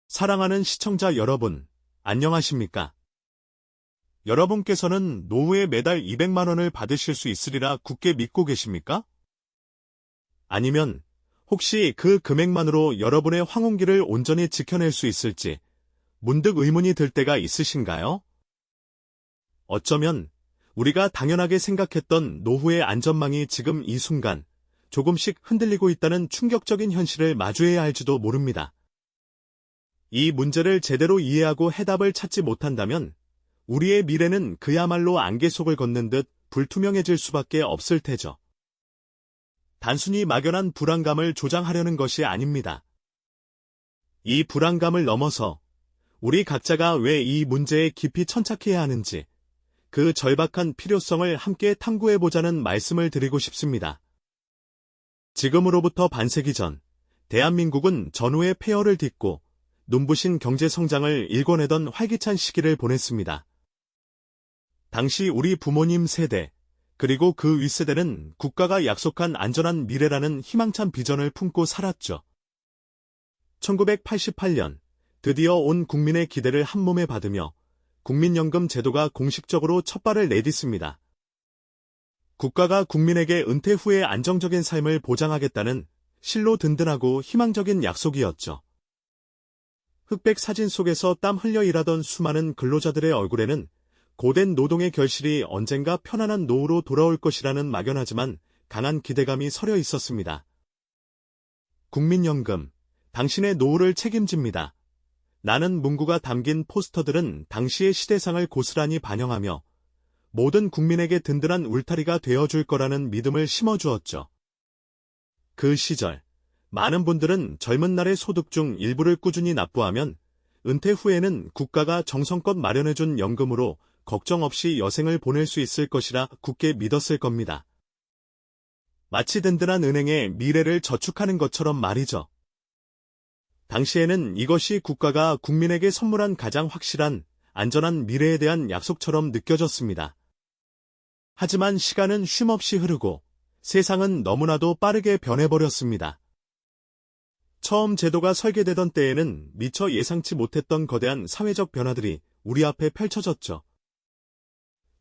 사랑하는 시청자 여러분, 안녕하십니까? 여러분께서는 노후에 매달 200만 원을 받으실 수 있으리라 굳게 믿고 계십니까? 아니면 혹시 그 금액만으로 여러분의 황혼기를 온전히 지켜낼 수 있을지 문득 의문이 들 때가 있으신가요? 어쩌면 우리가 당연하게 생각했던 노후의 안전망이 지금 이 순간 조금씩 흔들리고 있다는 충격적인 현실을 마주해야 할지도 모릅니다. 이 문제를 제대로 이해하고 해답을 찾지 못한다면 우리의 미래는 그야말로 안개 속을 걷는 듯 불투명해질 수밖에 없을 테죠. 단순히 막연한 불안감을 조장하려는 것이 아닙니다. 이 불안감을 넘어서 우리 각자가 왜 이 문제에 깊이 천착해야 하는지 그 절박한 필요성을 함께 탐구해보자는 말씀을 드리고 싶습니다. 지금으로부터 반세기 전 대한민국은 전후의 폐허를 딛고 눈부신 경제 성장을 일궈내던 활기찬 시기를 보냈습니다. 당시 우리 부모님 세대, 그리고 그 윗세대는 국가가 약속한 안전한 미래라는 희망찬 비전을 품고 살았죠. 1988년, 드디어 온 국민의 기대를 한몸에 받으며 국민연금 제도가 공식적으로 첫발을 내딛습니다. 국가가 국민에게 은퇴 후의 안정적인 삶을 보장하겠다는 실로 든든하고 희망적인 약속이었죠. 흑백 사진 속에서 땀 흘려 일하던 수많은 근로자들의 얼굴에는 고된 노동의 결실이 언젠가 편안한 노후로 돌아올 것이라는 막연하지만 강한 기대감이 서려 있었습니다. 국민연금, 당신의 노후를 책임집니다. 나는 문구가 담긴 포스터들은 당시의 시대상을 고스란히 반영하며 모든 국민에게 든든한 울타리가 되어줄 거라는 믿음을 심어주었죠. 그 시절, 많은 분들은 젊은 날의 소득 중 일부를 꾸준히 납부하면 은퇴 후에는 국가가 정성껏 마련해준 연금으로 걱정 없이 여생을 보낼 수 있을 것이라 굳게 믿었을 겁니다. 마치 든든한 은행에 미래를 저축하는 것처럼 말이죠. 당시에는 이것이 국가가 국민에게 선물한 가장 확실한, 안전한 미래에 대한 약속처럼 느껴졌습니다. 하지만 시간은 쉼없이 흐르고 세상은 너무나도 빠르게 변해버렸습니다. 처음 제도가 설계되던 때에는 미처 예상치 못했던 거대한 사회적 변화들이 우리 앞에 펼쳐졌죠.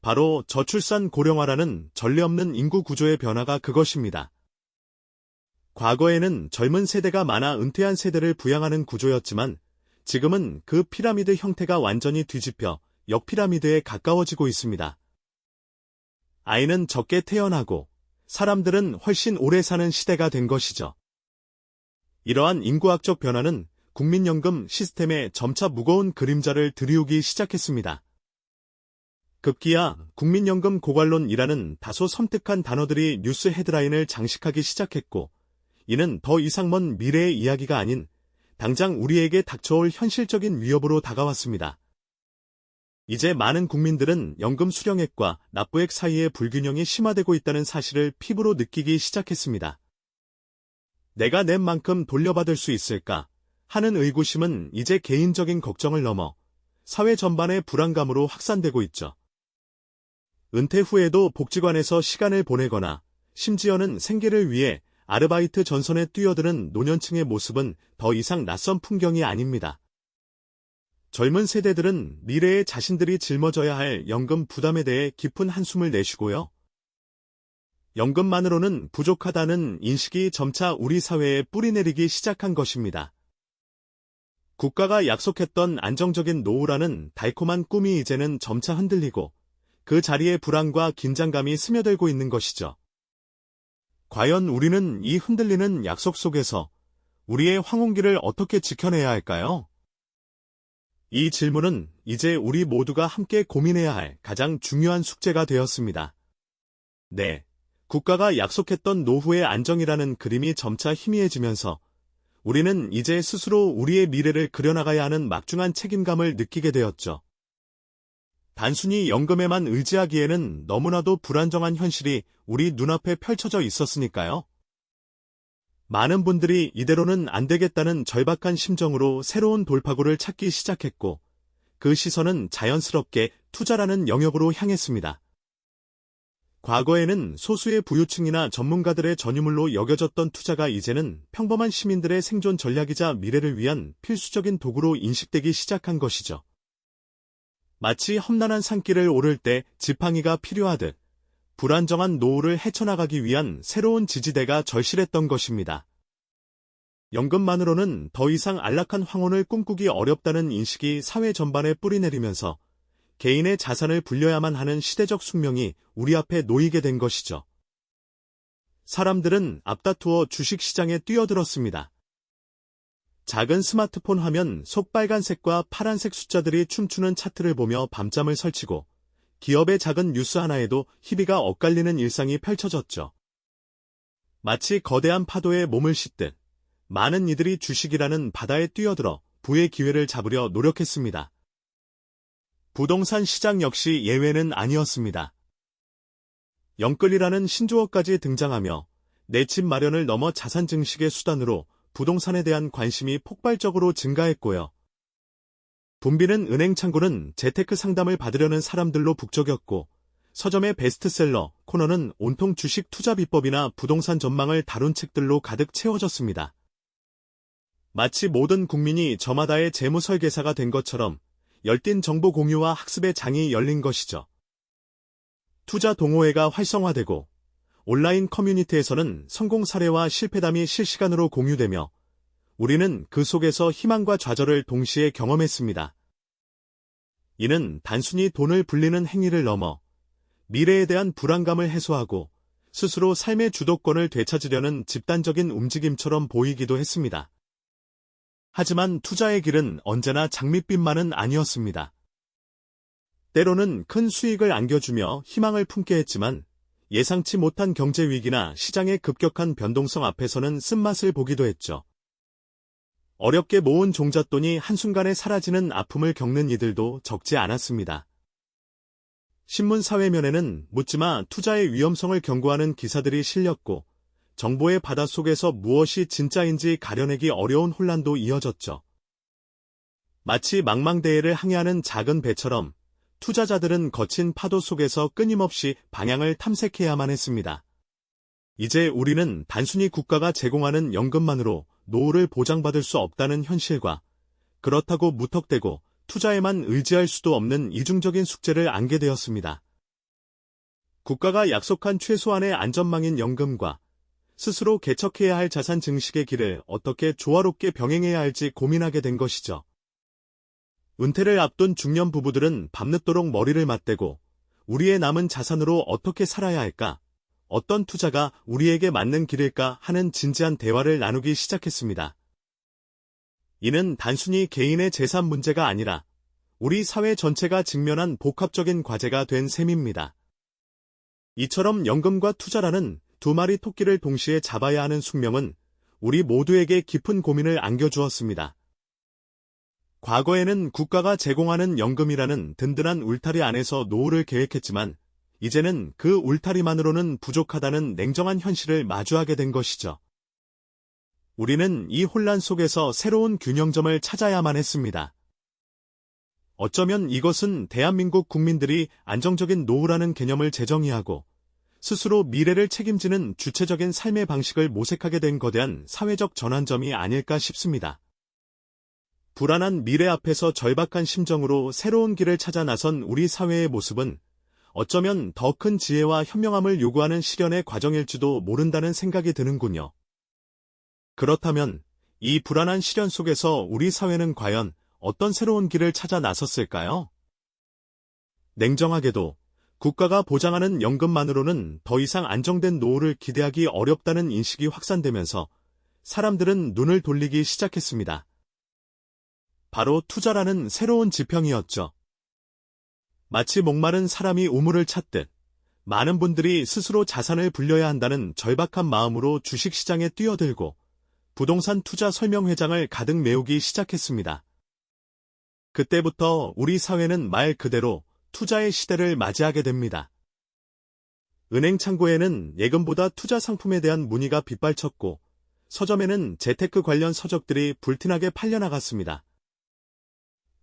바로 저출산 고령화라는 전례 없는 인구 구조의 변화가 그것입니다. 과거에는 젊은 세대가 많아 은퇴한 세대를 부양하는 구조였지만 지금은 그 피라미드 형태가 완전히 뒤집혀 역피라미드에 가까워지고 있습니다. 아이는 적게 태어나고 사람들은 훨씬 오래 사는 시대가 된 것이죠. 이러한 인구학적 변화는 국민연금 시스템에 점차 무거운 그림자를 들이우기 시작했습니다. 급기야 국민연금 고갈론이라는 다소 섬뜩한 단어들이 뉴스 헤드라인을 장식하기 시작했고, 이는 더 이상 먼 미래의 이야기가 아닌 당장 우리에게 닥쳐올 현실적인 위협으로 다가왔습니다. 이제 많은 국민들은 연금 수령액과 납부액 사이의 불균형이 심화되고 있다는 사실을 피부로 느끼기 시작했습니다. 내가 낸 만큼 돌려받을 수 있을까 하는 의구심은 이제 개인적인 걱정을 넘어 사회 전반의 불안감으로 확산되고 있죠. 은퇴 후에도 복지관에서 시간을 보내거나 심지어는 생계를 위해 아르바이트 전선에 뛰어드는 노년층의 모습은 더 이상 낯선 풍경이 아닙니다. 젊은 세대들은 미래에 자신들이 짊어져야 할 연금 부담에 대해 깊은 한숨을 내쉬고요. 연금만으로는 부족하다는 인식이 점차 우리 사회에 뿌리내리기 시작한 것입니다. 국가가 약속했던 안정적인 노후라는 달콤한 꿈이 이제는 점차 흔들리고 그 자리에 불안과 긴장감이 스며들고 있는 것이죠. 과연 우리는 이 흔들리는 약속 속에서 우리의 황혼기를 어떻게 지켜내야 할까요? 이 질문은 이제 우리 모두가 함께 고민해야 할 가장 중요한 숙제가 되었습니다. 네, 국가가 약속했던 노후의 안정이라는 그림이 점차 희미해지면서 우리는 이제 스스로 우리의 미래를 그려나가야 하는 막중한 책임감을 느끼게 되었죠. 단순히 연금에만 의지하기에는 너무나도 불안정한 현실이 우리 눈앞에 펼쳐져 있었으니까요. 많은 분들이 이대로는 안 되겠다는 절박한 심정으로 새로운 돌파구를 찾기 시작했고, 그 시선은 자연스럽게 투자라는 영역으로 향했습니다. 과거에는 소수의 부유층이나 전문가들의 전유물로 여겨졌던 투자가 이제는 평범한 시민들의 생존 전략이자 미래를 위한 필수적인 도구로 인식되기 시작한 것이죠. 마치 험난한 산길을 오를 때 지팡이가 필요하듯 불안정한 노후를 헤쳐나가기 위한 새로운 지지대가 절실했던 것입니다. 연금만으로는 더 이상 안락한 황혼을 꿈꾸기 어렵다는 인식이 사회 전반에 뿌리내리면서 개인의 자산을 불려야만 하는 시대적 숙명이 우리 앞에 놓이게 된 것이죠. 사람들은 앞다투어 주식시장에 뛰어들었습니다. 작은 스마트폰 화면 속 빨간색과 파란색 숫자들이 춤추는 차트를 보며 밤잠을 설치고 기업의 작은 뉴스 하나에도 희비가 엇갈리는 일상이 펼쳐졌죠. 마치 거대한 파도에 몸을 싣듯 많은 이들이 주식이라는 바다에 뛰어들어 부의 기회를 잡으려 노력했습니다. 부동산 시장 역시 예외는 아니었습니다. 영끌이라는 신조어까지 등장하며 내 집 마련을 넘어 자산 증식의 수단으로 부동산에 대한 관심이 폭발적으로 증가했고요. 붐비는 은행 창구는 재테크 상담을 받으려는 사람들로 북적였고 서점의 베스트셀러 코너는 온통 주식 투자 비법이나 부동산 전망을 다룬 책들로 가득 채워졌습니다. 마치 모든 국민이 저마다의 재무 설계사가 된 것처럼 열띤 정보 공유와 학습의 장이 열린 것이죠. 투자 동호회가 활성화되고 온라인 커뮤니티에서는 성공 사례와 실패담이 실시간으로 공유되며 우리는 그 속에서 희망과 좌절을 동시에 경험했습니다. 이는 단순히 돈을 불리는 행위를 넘어 미래에 대한 불안감을 해소하고 스스로 삶의 주도권을 되찾으려는 집단적인 움직임처럼 보이기도 했습니다. 하지만 투자의 길은 언제나 장밋빛만은 아니었습니다. 때로는 큰 수익을 안겨주며 희망을 품게 했지만 예상치 못한 경제 위기나 시장의 급격한 변동성 앞에서는 쓴맛을 보기도 했죠. 어렵게 모은 종잣돈이 한순간에 사라지는 아픔을 겪는 이들도 적지 않았습니다. 신문 사회면에는 묻지마 투자의 위험성을 경고하는 기사들이 실렸고 정보의 바닷속에서 무엇이 진짜인지 가려내기 어려운 혼란도 이어졌죠. 마치 망망대해를 항해하는 작은 배처럼 투자자들은 거친 파도 속에서 끊임없이 방향을 탐색해야만 했습니다. 이제 우리는 단순히 국가가 제공하는 연금만으로 노후를 보장받을 수 없다는 현실과 그렇다고 무턱대고 투자에만 의지할 수도 없는 이중적인 숙제를 안게 되었습니다. 국가가 약속한 최소한의 안전망인 연금과 스스로 개척해야 할 자산 증식의 길을 어떻게 조화롭게 병행해야 할지 고민하게 된 것이죠. 은퇴를 앞둔 중년 부부들은 밤늦도록 머리를 맞대고 우리의 남은 자산으로 어떻게 살아야 할까? 어떤 투자가 우리에게 맞는 길일까 하는 진지한 대화를 나누기 시작했습니다. 이는 단순히 개인의 재산 문제가 아니라 우리 사회 전체가 직면한 복합적인 과제가 된 셈입니다. 이처럼 연금과 투자라는 두 마리 토끼를 동시에 잡아야 하는 숙명은 우리 모두에게 깊은 고민을 안겨주었습니다. 과거에는 국가가 제공하는 연금이라는 든든한 울타리 안에서 노후를 계획했지만 이제는 그 울타리만으로는 부족하다는 냉정한 현실을 마주하게 된 것이죠. 우리는 이 혼란 속에서 새로운 균형점을 찾아야만 했습니다. 어쩌면 이것은 대한민국 국민들이 안정적인 노후라는 개념을 재정의하고 스스로 미래를 책임지는 주체적인 삶의 방식을 모색하게 된 거대한 사회적 전환점이 아닐까 싶습니다. 불안한 미래 앞에서 절박한 심정으로 새로운 길을 찾아 나선 우리 사회의 모습은 어쩌면 더 큰 지혜와 현명함을 요구하는 실현의 과정일지도 모른다는 생각이 드는군요. 그렇다면 이 불안한 시련 속에서 우리 사회는 과연 어떤 새로운 길을 찾아 나섰을까요? 냉정하게도 국가가 보장하는 연금만으로는 더 이상 안정된 노후를 기대하기 어렵다는 인식이 확산되면서 사람들은 눈을 돌리기 시작했습니다. 바로 투자라는 새로운 지평이었죠. 마치 목마른 사람이 우물을 찾듯 많은 분들이 스스로 자산을 불려야 한다는 절박한 마음으로 주식시장에 뛰어들고 부동산 투자 설명회장을 가득 메우기 시작했습니다. 그때부터 우리 사회는 말 그대로 투자의 시대를 맞이하게 됩니다. 은행 창구에는 예금보다 투자 상품에 대한 문의가 빗발쳤고 서점에는 재테크 관련 서적들이 불티나게 팔려나갔습니다.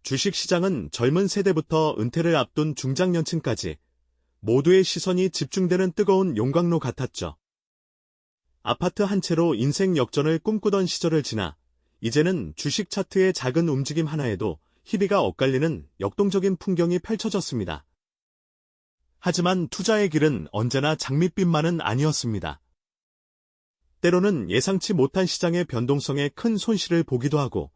주식시장은 젊은 세대부터 은퇴를 앞둔 중장년층까지 모두의 시선이 집중되는 뜨거운 용광로 같았죠. 아파트 한 채로 인생 역전을 꿈꾸던 시절을 지나 이제는 주식 차트의 작은 움직임 하나에도 희비가 엇갈리는 역동적인 풍경이 펼쳐졌습니다. 하지만 투자의 길은 언제나 장밋빛만은 아니었습니다. 때로는 예상치 못한 시장의 변동성에 큰 손실을 보기도 하고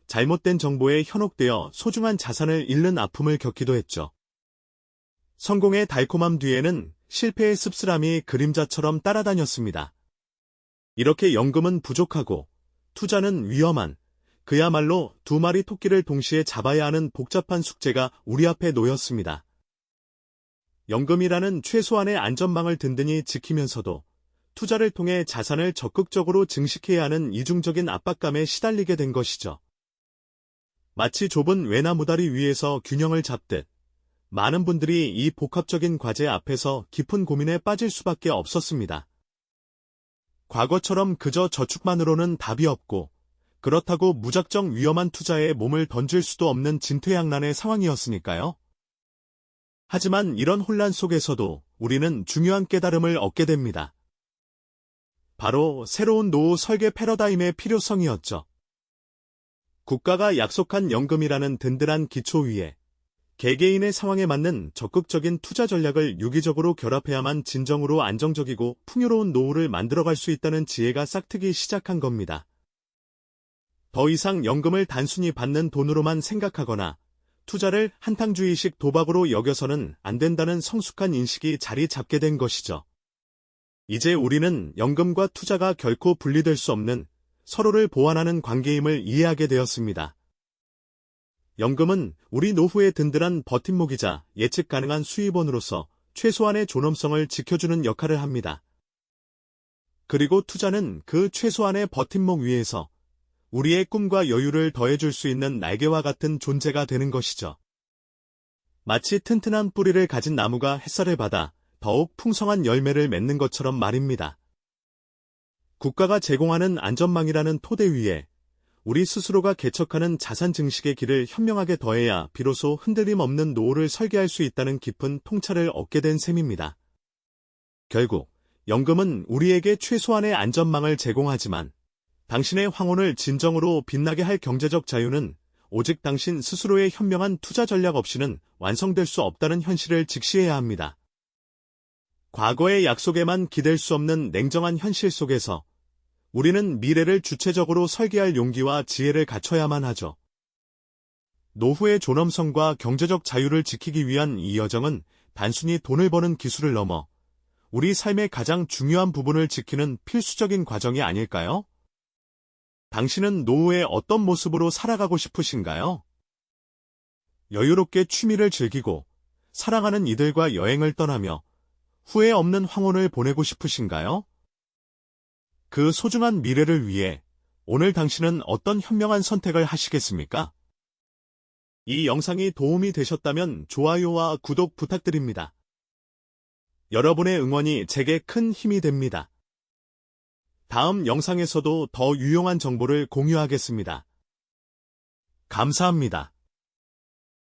잘못된 정보에 현혹되어 소중한 자산을 잃는 아픔을 겪기도 했죠. 성공의 달콤함 뒤에는 실패의 씁쓸함이 그림자처럼 따라다녔습니다. 이렇게 연금은 부족하고 투자는 위험한, 그야말로 두 마리 토끼를 동시에 잡아야 하는 복잡한 숙제가 우리 앞에 놓였습니다. 연금이라는 최소한의 안전망을 든든히 지키면서도 투자를 통해 자산을 적극적으로 증식해야 하는 이중적인 압박감에 시달리게 된 것이죠. 마치 좁은 외나무다리 위에서 균형을 잡듯 많은 분들이 이 복합적인 과제 앞에서 깊은 고민에 빠질 수밖에 없었습니다. 과거처럼 그저 저축만으로는 답이 없고 그렇다고 무작정 위험한 투자에 몸을 던질 수도 없는 진퇴양난의 상황이었으니까요. 하지만 이런 혼란 속에서도 우리는 중요한 깨달음을 얻게 됩니다. 바로 새로운 노후 설계 패러다임의 필요성이었죠. 국가가 약속한 연금이라는 든든한 기초 위에 개개인의 상황에 맞는 적극적인 투자 전략을 유기적으로 결합해야만 진정으로 안정적이고 풍요로운 노후를 만들어갈 수 있다는 지혜가 싹트기 시작한 겁니다. 더 이상 연금을 단순히 받는 돈으로만 생각하거나 투자를 한탕주의식 도박으로 여겨서는 안 된다는 성숙한 인식이 자리 잡게 된 것이죠. 이제 우리는 연금과 투자가 결코 분리될 수 없는 서로를 보완하는 관계임을 이해하게 되었습니다. 연금은 우리 노후의 든든한 버팀목이자 예측 가능한 수입원으로서 최소한의 존엄성을 지켜주는 역할을 합니다. 그리고 투자는 그 최소한의 버팀목 위에서 우리의 꿈과 여유를 더해줄 수 있는 날개와 같은 존재가 되는 것이죠. 마치 튼튼한 뿌리를 가진 나무가 햇살을 받아 더욱 풍성한 열매를 맺는 것처럼 말입니다. 국가가 제공하는 안전망이라는 토대 위에 우리 스스로가 개척하는 자산 증식의 길을 현명하게 더해야 비로소 흔들림 없는 노후를 설계할 수 있다는 깊은 통찰을 얻게 된 셈입니다. 결국 연금은 우리에게 최소한의 안전망을 제공하지만 당신의 황혼을 진정으로 빛나게 할 경제적 자유는 오직 당신 스스로의 현명한 투자 전략 없이는 완성될 수 없다는 현실을 직시해야 합니다. 과거의 약속에만 기댈 수 없는 냉정한 현실 속에서 우리는 미래를 주체적으로 설계할 용기와 지혜를 갖춰야만 하죠. 노후의 존엄성과 경제적 자유를 지키기 위한 이 여정은 단순히 돈을 버는 기술을 넘어 우리 삶의 가장 중요한 부분을 지키는 필수적인 과정이 아닐까요? 당신은 노후에 어떤 모습으로 살아가고 싶으신가요? 여유롭게 취미를 즐기고 사랑하는 이들과 여행을 떠나며 후회 없는 황혼을 보내고 싶으신가요? 그 소중한 미래를 위해 오늘 당신은 어떤 현명한 선택을 하시겠습니까? 이 영상이 도움이 되셨다면 좋아요와 구독 부탁드립니다. 여러분의 응원이 제게 큰 힘이 됩니다. 다음 영상에서도 더 유용한 정보를 공유하겠습니다. 감사합니다.